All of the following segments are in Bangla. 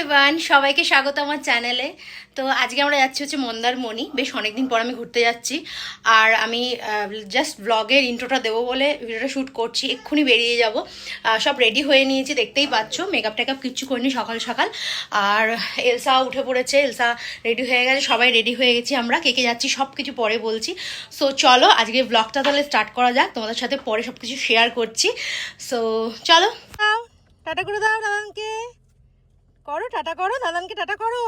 এভরিওয়ান, সবাইকে স্বাগত আমার চ্যানেলে। তো আজকে আমরা যাচ্ছি হচ্ছে মন্দারমণি। বেশ অনেকদিন পর আমি ঘুরতে যাচ্ছি। আর আমি জাস্ট ব্লগের ইন্ট্রোটা দেবো বলে ভিডিওটা শ্যুট করছি। এক্ষুনি বেরিয়ে যাব। সব রেডি হয়ে নিয়েছি, দেখতেই পাচ্ছ। মেকআপ টেকআপ কিচ্ছু করিনি সকাল সকাল। আর এলসা উঠে পড়েছে, এলসা রেডি হয়ে গেছে, সবাই রেডি হয়ে গেছি আমরা। কে কে যাচ্ছি সব কিছু পরে বলছি। সো চলো আজকে ব্লগটা তাহলে স্টার্ট করা যাক, তোমাদের সাথে পরে সব কিছু শেয়ার করছি। সো চলো, টাটা করে দাও দাদানকে। করো টাটা, করো দাদানকে, টাটা করো।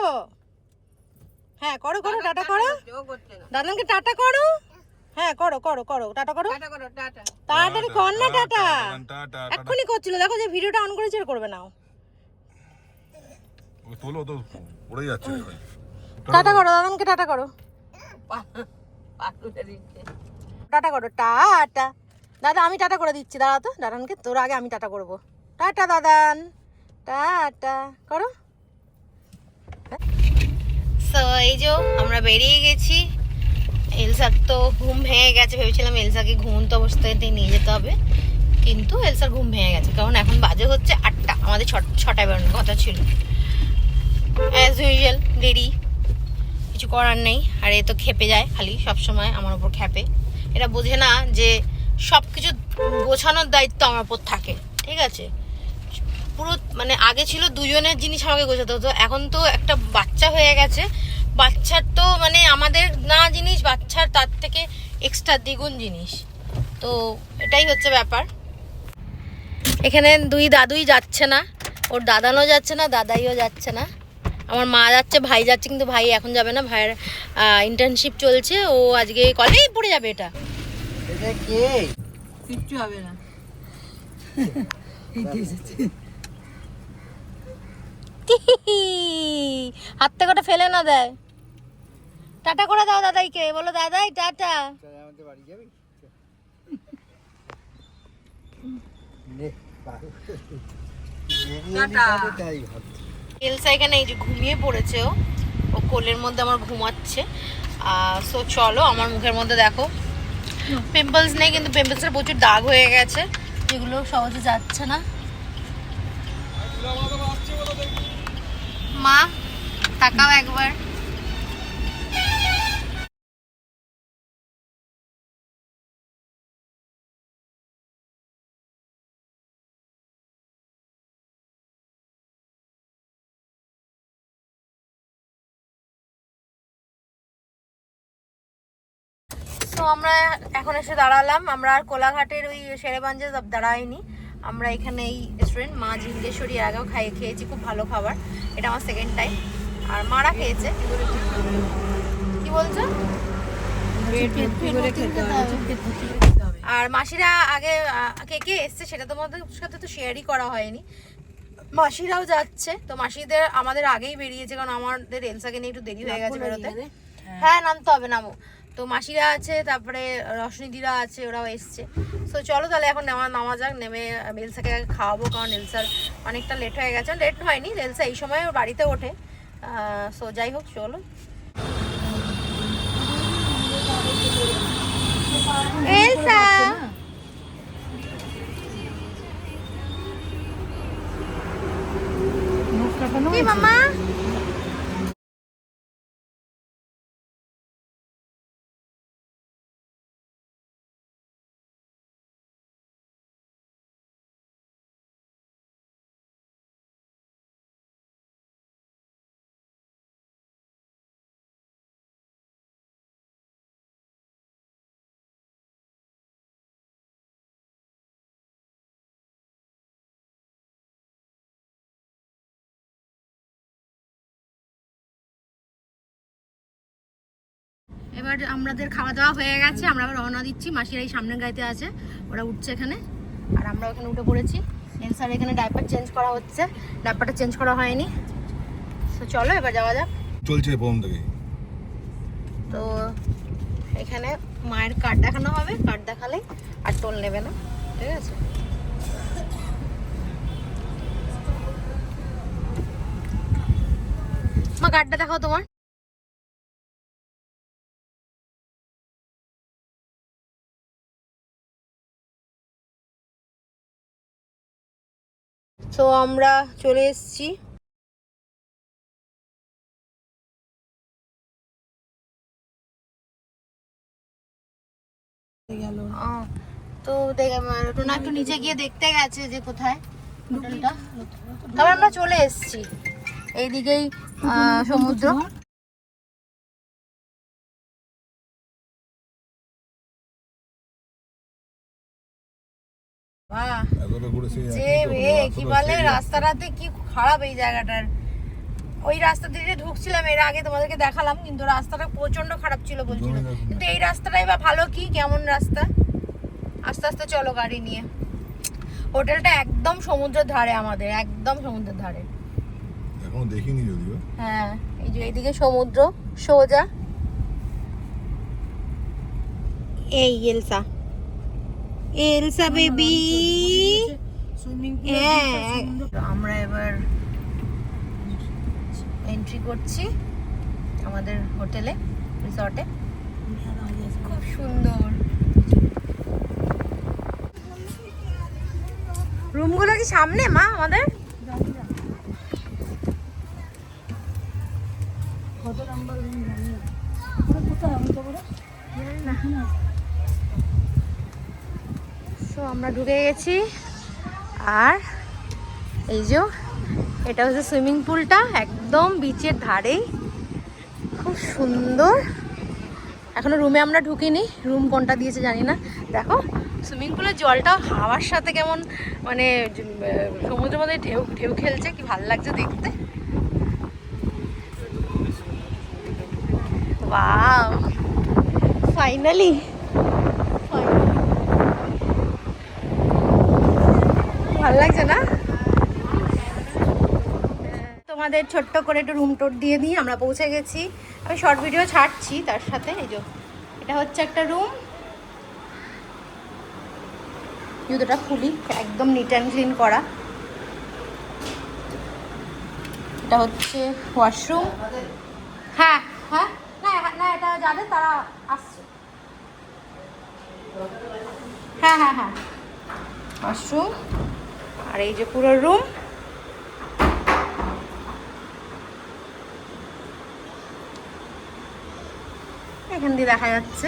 হ্যাঁ করো করো, টাটা করো দাদানকে, টাটা করো। হ্যাঁ করো করো করো, টাটা করো, তাড়াতাড়ি কর না টাটা। এক্ষুনি করছিল, দেখো যে ভিডিওটা অন করেছে আর করবে নাও। টাটা করো দাদানকে, টাটা করো, টাটা করো, টাটা। দাদা আমি টাটা করে দিচ্ছি, দাঁড়া তো দাদানকে, তোর আগে আমি টাটা করবো। টাটা দাদান, টাটা করো। সো এই যে আমরা বেরিয়ে গেছি। এলসার তো ঘুম ভেঙে গেছে, ভেবেছিলাম এলসাকে ঘুমন্ত অবস্থাতে নিয়ে যেতে হবে, কিন্তু এলসার ঘুম ভেঙে গেছে। কারণ এখন বাজে হচ্ছে 8টা, আমাদের 6টায় বেরোনোর কথা ছিল। অ্যাজ ইউজুয়াল দেরি, কিছু করার নেই। আর এ তো খেপে যায় খালি, সবসময় আমার উপর খেপে। এটা বোঝে না যে সব কিছু গোছানোর দায়িত্ব আমার উপর থাকে, ঠিক আছে। পুরো মানে আগে ছিল দুজনের জিনিস আমাকে গোছাতে হতো, এখন তো একটা বাচ্চা হয়ে গেছে। বাচ্চার তো মানে আমাদের না জিনিস, বাচ্চার তার থেকে এক্সট্রা দ্বিগুণ জিনিস। তো এটাই হচ্ছে ব্যাপার। এখানে দুই দাদুই যাচ্ছে না, ওর দাদানও যাচ্ছে না, দাদাইও যাচ্ছে না। আমার মা যাচ্ছে, ভাই যাচ্ছে, কিন্তু ভাই এখন যাবে না, ভাইয়ের ইন্টার্নশিপ চলছে। ও আজকে কলেজেই পড়ে যাবে। এটা কিচ্ছু হবে না। হাত থেকে ওটা ফেলে না দেয়। টাটা করে দাও দাদাইকে, বলো দাদাই টাটা। এলসা এখানে এই যে ঘুমিয়ে পড়েছে, ও কোলের মধ্যে আমার ঘুমাচ্ছে। সো চলো, আমার মুখের মধ্যে দেখো পিম্পলস নেই, কিন্তু পিম্পলসের প্রচুর দাগ হয়ে গেছে, যেগুলো সহজে যাচ্ছে না। মা তাকাও একবার। তো আমরা এখন এসে দাঁড়ালাম। আমরা আর কোলাঘাটের ওই শেরেগঞ্জে দাঁড়াইনি, আমরা এখানে এই রেস্টুরেন্ট মা ঝিঙ্গেশ্বরী, আগেও খেয়েছি, খুব ভালো খাবার। এটা আমার সেকেন্ড টাইম। আর মারা খেয়েছে। কি বলছো? আর মাসিরা আগে কে কে এসছে সেটা তোমাদের সাথে তো শেয়ারই করা হয়নি। মাসিরাও যাচ্ছে, তো মাসিদের আমাদের আগেই বেরিয়েছে, কারণ আমাদের এলসাকে নিয়ে একটু দেরি হয়ে গেছে বেরোতে। হ্যাঁ নামতে হবে, নামো। তো মাসিরা আছে, তারপরে রশনিদিরা আছে, ওরাও এসছে। সো চলো তাহলে এখন নামা যাক। নেমে এলসাকে খাওয়াবো, কারণ এলসার অনেকটা লেট হয়ে গেছে। লেট হয়নি, এলসা এই সময় ওর বাড়িতে ওঠে। সো যাই হোক, চলো। এলসা কি মামা? এবার আমাদের খাওয়া দাওয়া হয়ে গেছে, আমরা আবার রওনা দিচ্ছি। মাসিরা এই সামনের গাড়িতে আছে, ওরা উঠছে এখানে, আর আমরা ওখানে উঠে পড়েছি। এলসার এখানে ডাইপার চেঞ্জ করা হচ্ছে, ডাইপারটা চেঞ্জ করা হয়নি। তো চলো এবার যাওয়া যাক। চলছে প্রথম থেকে। তো এখানে মায়ের কার্ড দেখানো হবে, কার্ড দেখালে আর টোল নেবে না, ঠিক আছে। মা কার্ডটা দেখাও তোমার। তো আমরা চলে এসেছি তো টোনা একটু নিচে গিয়ে দেখতে গেছে যে কোথায় হোটেলটা। তবে আমরা চলে এসেছি, এইদিকেই সমুদ্র। কি বলে রাস্তাটাতে কি খারাপ এই জায়গাটার। ওই রাস্তা দিয়ে ঢুকছিলাম এর আগে, তোমাদেরকে দেখালাম, কিন্তু রাস্তাটা প্রচন্ড খারাপ ছিল বলছিল। কিন্তু এই রাস্তাটাই বা ভালো কি, কেমন রাস্তা। আস্তে আস্তে চলো গাড়ি নিয়ে। হোটেলটা একদম সমুদ্রের ধারে, আমাদের একদম সমুদ্রের ধারে। এখনো দেখিনি যদিও। হ্যাঁ, এই যে এইদিকে সমুদ্র সোজা। এই এলসা, এলসা বেবি। হ্যাঁ, আমরা এবার এন্ট্রি করছি আমাদের হোটেলে, রিসর্টে। খুব সুন্দর রুমগুলো। কি সামনে মা আমাদের? আমরা ঢুকে গেছি। আর এই যে এটা হচ্ছে সুইমিং পুলটা, একদম বিচের ধারেই, খুব সুন্দর। এখনো রুমে আমরা ঢুকিনি, রুম কোনটা দিয়েছে জানি না। দেখো সুইমিং পুলের জলটা হাওয়ার সাথে কেমন মানে সমুদ্রের মধ্যে ঢেউ ঢেউ খেলছে, কি ভালো লাগছে দেখতে। ওয়াও, ফাইনালি ভালো লাগছে না? তোমাদের ছোট্ট করে একটু রুম টোর দিয়ে দিই। আমরা পৌঁছে গেছি, আমি শর্ট ভিডিও ছাড়ছি তার সাথে। এই যে এটা হচ্ছে একটা রুম, জুতোটা খুলি, একদম নিট অ্যান্ড ক্লিন করা। এটা হচ্ছে ওয়াশরুম। হ্যাঁ হ্যাঁ, না না, এটা যাদের তারা আসছে। হ্যাঁ হ্যাঁ হ্যাঁ, ওয়াশরুম। আর এই যে পুরো রুম। এখান দিয়ে দেখা যাচ্ছে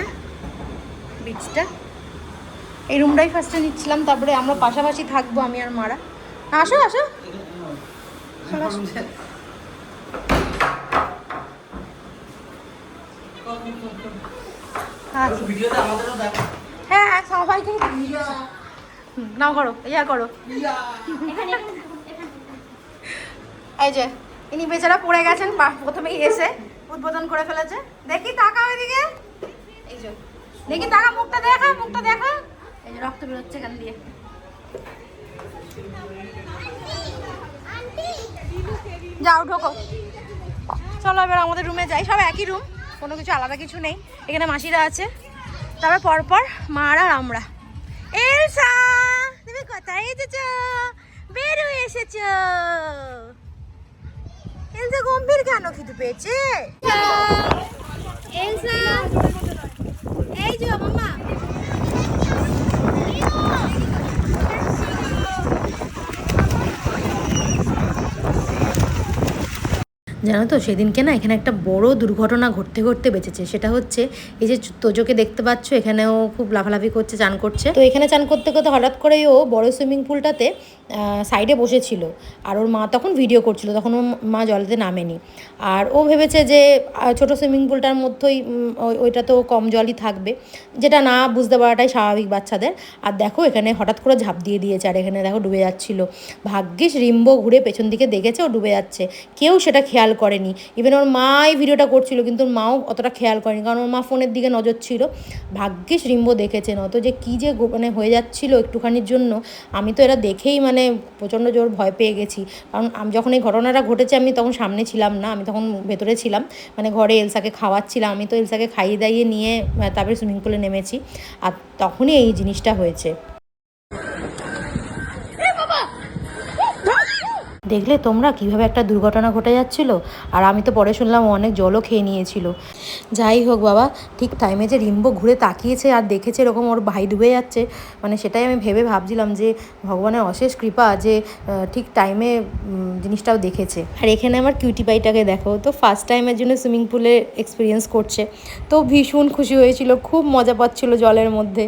বিচটা। এই রুমটাই ফার্স্টে নিচ্ছিলাম, তারপরে আমরা পাশাপাশি থাকবো আমি আর মারা। আসো আসো, হ্যাঁ সবাইকে নাও করো, ইয়া করো। এই যে ইনি বেচারা পড়ে গেছেন, প্রথমেই এসে উদ্বোধন করে ফেলেছে। দেখি তাকা ওইদিকে, এই যে দেখি তাকা, মুখটা দেখা, মুখটা দেখা। এই যে রক্ত বেরোচ্ছে এখান দিয়ে। যাও ঢোকো, চলো এবার আমাদের রুমে যাই। সব একই রুম, কোনো কিছু আলাদা কিছু নেই। এখানে মাসিরা আছে, তারপর পরপর মারা আর আমরা। এলসা, তুমি কোথায় এসেছ? বেরো এসেছ। এলসা গম্ভীর কেন? খিদে পেয়েছে? এলসা, এই যে মামা। জানো তো সেদিনকে না এখানে একটা বড় দুর্ঘটনা ঘটতে ঘটতে বেঁচেছে। সেটা হচ্ছে এই যে তোজোকে দেখতে পাচ্ছ, এখানেও খুব লাফালাফি করছে, চান করছে। তো এখানে চান করতে করতে হঠাৎ করেই ও বড় সুইমিং পুলটাতে সাইডে বসেছিল, আর ওর মা তখন ভিডিও করছিল, তখন ওর মা জলেতে নামেনি। আর ও ভেবেছে যে ছোট সুইমিং পুলটার মধ্যেই ওইটা তো কম জলই থাকবে, যেটা না বুঝতে পারাটাই স্বাভাবিক বাচ্চাদের। আর দেখো এখানে হঠাৎ করে ঝাঁপ দিয়ে দিয়েছে, আর এখানে দেখো ডুবে যাচ্ছিল। ভাগ্যিস রিম্বো ঘুরে পেছন দিকে দেখেছে ও ডুবে যাচ্ছে, কেউ সেটা খেয়াল করেনি। ইভেন ওর মাই ভিডিওটা করছিল, কিন্তু ওর মাও অতটা খেয়াল করেনি, কারণ ওর মা ফোনের দিকে নজর ছিল। ভাগ্যিস রিম্বো দেখেছে, নয়তো যে কী যে মানে হয়ে যাচ্ছিল একটুখানির জন্য। আমি তো এটা দেখেই মানে প্রচণ্ড জোর ভয় পেয়ে গেছি, কারণ আমি যখন এই ঘটনাটা ঘটেছে আমি তখন সামনে ছিলাম না, আমি তখন ভেতরে ছিলাম, মানে ঘরে এলসাকে খাওয়াচ্ছিলাম। আমি তো এলসাকে খাইয়ে দাইয়ে নিয়ে তারপরে সুইমিং পুলে নেমেছি, আর তখনই এই জিনিসটা হয়েছে। দেখলে তোমরা কিভাবে একটা দুর্ঘটনা ঘটে যাচ্ছিল, আর আমি তো পরে শুনলাম অনেক জলও খেয়ে নিয়েছিল। যাই হোক বাবা, ঠিক টাইমে যে রিম্বো ঘুরে তাকিয়েছে আর দেখেছে এরকম ওর ভাই ডুবে যাচ্ছে, মানে সেটাই আমি ভাবছিলাম যে ভগবানের অশেষ কৃপা যে ঠিক টাইমে জিনিসটাও দেখেছে। আর এখানে আমার কিউটি পাইটাকে দেখো, তো ফার্স্ট টাইমের জন্য সুইমিং পুলে এক্সপিরিয়েন্স করছে, তো ভীষণ খুশি হয়েছিল, খুব মজা পাচ্ছিল জলের মধ্যে।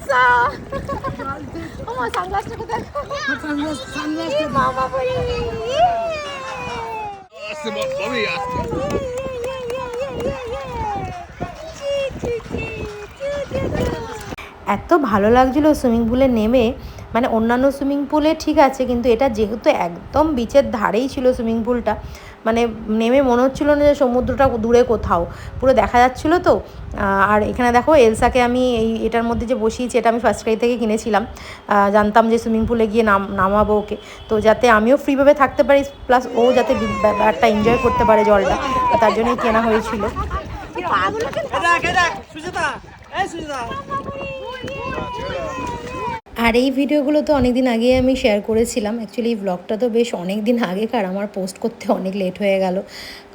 এলসা ওমা সানগ্লাসটা দেখো সানগ্লাস মামা বলি আসছে বাবি আসছে এত ভালো লাগছিল সুইমিং পুলে নেমে, মানে অন্যান্য সুইমিং পুলে ঠিক আছে, কিন্তু এটা যেহেতু একদম বিচের ধারেই ছিল সুইমিং পুলটা, মানে নেমে মনে হচ্ছিলো না যে সমুদ্রটা দূরে কোথাও, পুরো দেখা যাচ্ছিলো তো। আর এখানে দেখো এলসাকে আমি এটার মধ্যে যে বসিয়েছি, এটা আমি ফার্স্ট ক্রাই থেকে কিনেছিলাম, জানতাম যে সুইমিং পুলে গিয়ে নামাবো ওকে, তো যাতে আমিও ফ্রিভাবে থাকতে পারি, প্লাস ও যাতে ব্যাপারটা এনজয় করতে পারে জলটা, তার জন্যই কেনা হয়েছিল। আর এই ভিডিওগুলো তো অনেক দিন আগে আমি শেয়ার করেছিলাম। অ্যাকচুয়ালি এই ব্লগটা তো বেশ অনেক দিন আগেকার, আমার পোস্ট করতে অনেক লেট হয়ে গেল,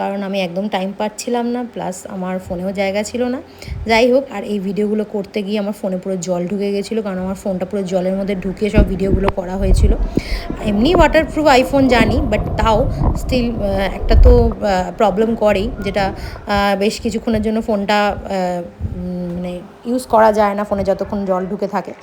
কারণ আমি একদম টাইম পাচ্ছিলাম না, প্লাস আমার ফোনেও জায়গা ছিল না। যাই হোক, আর এই ভিডিওগুলো করতে গিয়ে আমার ফোনে পুরো জল ঢুকে গেছিলো, কারণ আমার ফোনটা পুরো জলের মধ্যে ঢুকিয়ে সব ভিডিওগুলো করা হয়েছিল। এমনি ওয়াটারপ্রুফ আইফোন জানি, বাট তাও স্টিল একটা তো প্রবলেম করেই, যেটা বেশ কিছুক্ষণের জন্য ফোনটা মানে ইউজ করা যায় না, ফোনে যতক্ষণ জল ঢুকে থাকে।